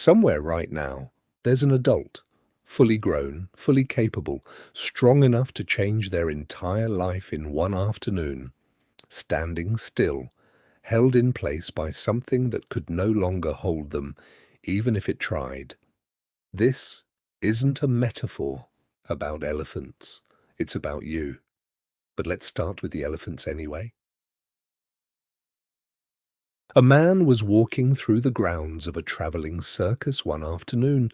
Somewhere right now, there's an adult, fully grown, fully capable, strong enough to change their entire life in one afternoon, standing still, held in place by something that could no longer hold them, even if it tried. This isn't a metaphor about elephants. It's about you. But let's start with the elephants anyway. A man was walking through the grounds of a travelling circus one afternoon.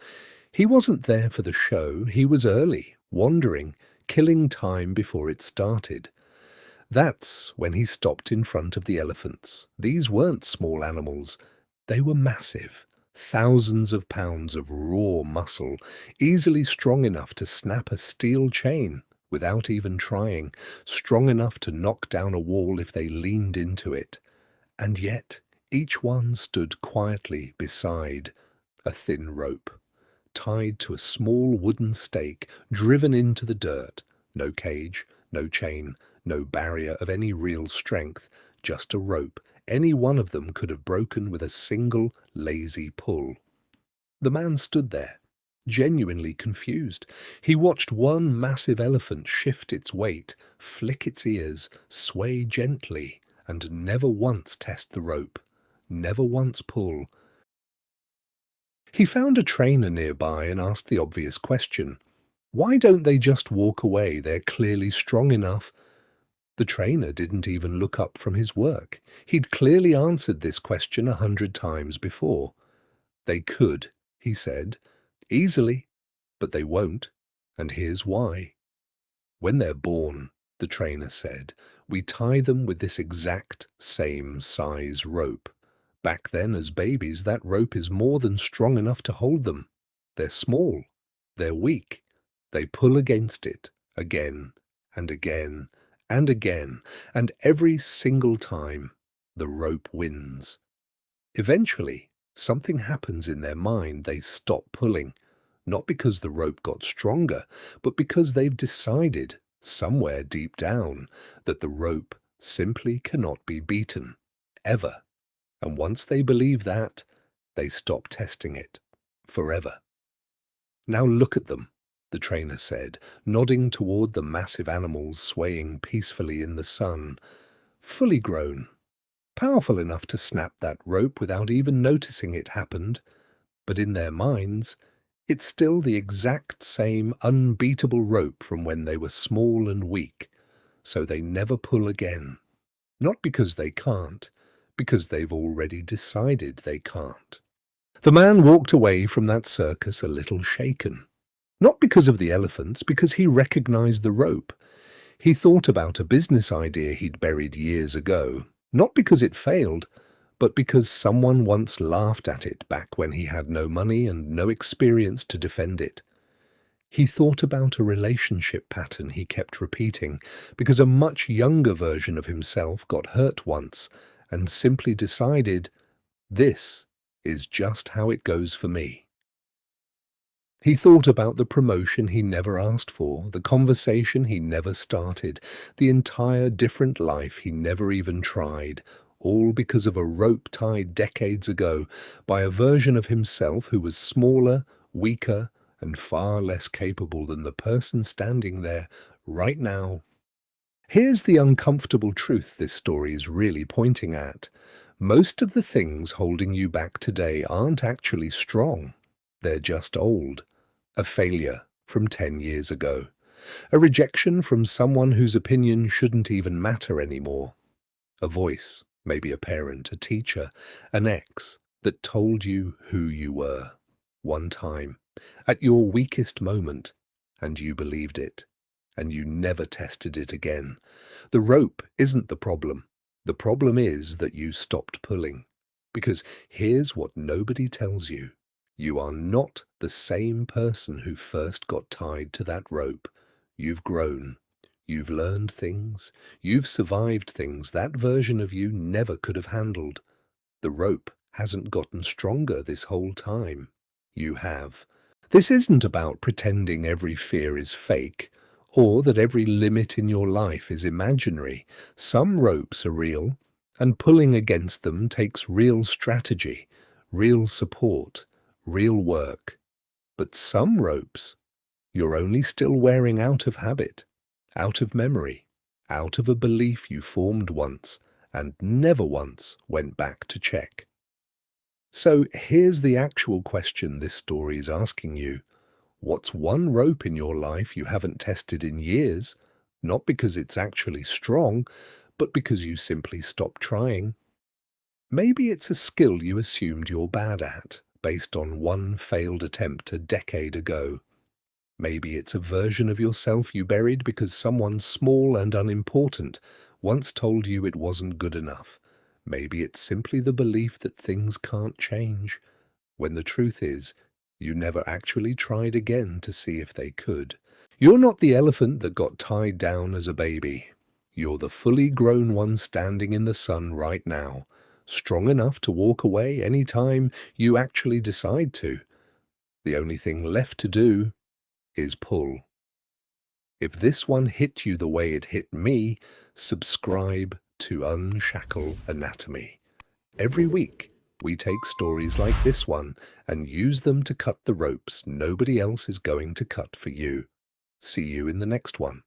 He wasn't there for the show. He was early, wandering, killing time before it started. That's when he stopped in front of the elephants. These weren't small animals. They were massive. Thousands of pounds of raw muscle, easily strong enough to snap a steel chain without even trying, strong enough to knock down a wall if they leaned into it. And yet, each one stood quietly beside a thin rope, tied to a small wooden stake driven into the dirt. No cage, no chain, no barrier of any real strength, just a rope any one of them could have broken with a single lazy pull. The man stood there, genuinely confused. He watched one massive elephant shift its weight, flick its ears, sway gently, and never once test the rope, never once pull. He found a trainer nearby and asked the obvious question. Why don't they just walk away? They're clearly strong enough. The trainer didn't even look up from his work. He'd clearly answered this question 100 times before. They could, he said, easily, but they won't, and here's why. When they're born, the trainer said, we tie them with this exact same size rope. Back then, as babies, that rope is more than strong enough to hold them. They're small. They're weak. They pull against it again and again and again, and every single time, the rope wins. Eventually, something happens in their mind. They stop pulling, not because the rope got stronger, but because they've decided, somewhere deep down, that the rope simply cannot be beaten, ever. And once they believe that, they stop testing it, forever. Now look at them, the trainer said, nodding toward the massive animals swaying peacefully in the sun. Fully grown, powerful enough to snap that rope without even noticing it happened. But in their minds, it's still the exact same unbeatable rope from when they were small and weak. So they never pull again. Not because they can't, because they've already decided they can't. The man walked away from that circus a little shaken. Not because of the elephants, because he recognized the rope. He thought about a business idea he'd buried years ago, not because it failed, but because someone once laughed at it back when he had no money and no experience to defend it. He thought about a relationship pattern he kept repeating, because a much younger version of himself got hurt once and simply decided, this is just how it goes for me. He thought about the promotion he never asked for, the conversation he never started, the entire different life he never even tried, all because of a rope tied decades ago by a version of himself who was smaller, weaker, and far less capable than the person standing there right now. Here's the uncomfortable truth this story is really pointing at. Most of the things holding you back today aren't actually strong. They're just old. A failure from 10 years ago. A rejection from someone whose opinion shouldn't even matter anymore. A voice, maybe a parent, a teacher, an ex that told you who you were. One time, at your weakest moment, and you believed it. And you never tested it again. The rope isn't the problem. The problem is that you stopped pulling. Because here's what nobody tells you. You are not the same person who first got tied to that rope. You've grown. You've learned things. You've survived things that version of you never could have handled. The rope hasn't gotten stronger this whole time. You have. This isn't about pretending every fear is fake, or that every limit in your life is imaginary. Some ropes are real, and pulling against them takes real strategy, real support, real work. But some ropes you're only still wearing out of habit, out of memory, out of a belief you formed once and never once went back to check. So here's the actual question this story is asking you. What's one rope in your life you haven't tested in years, not because it's actually strong, but because you simply stopped trying? Maybe it's a skill you assumed you're bad at, based on one failed attempt a decade ago. Maybe it's a version of yourself you buried because someone small and unimportant once told you it wasn't good enough. Maybe it's simply the belief that things can't change, when the truth is, you never actually tried again to see if they could. You're not the elephant that got tied down as a baby. You're the fully grown one standing in the sun right now, strong enough to walk away any time you actually decide to. The only thing left to do is pull. If this one hit you the way it hit me, subscribe to Unshackle Anatomy. Every week, we take stories like this one and use them to cut the ropes nobody else is going to cut for you. See you in the next one.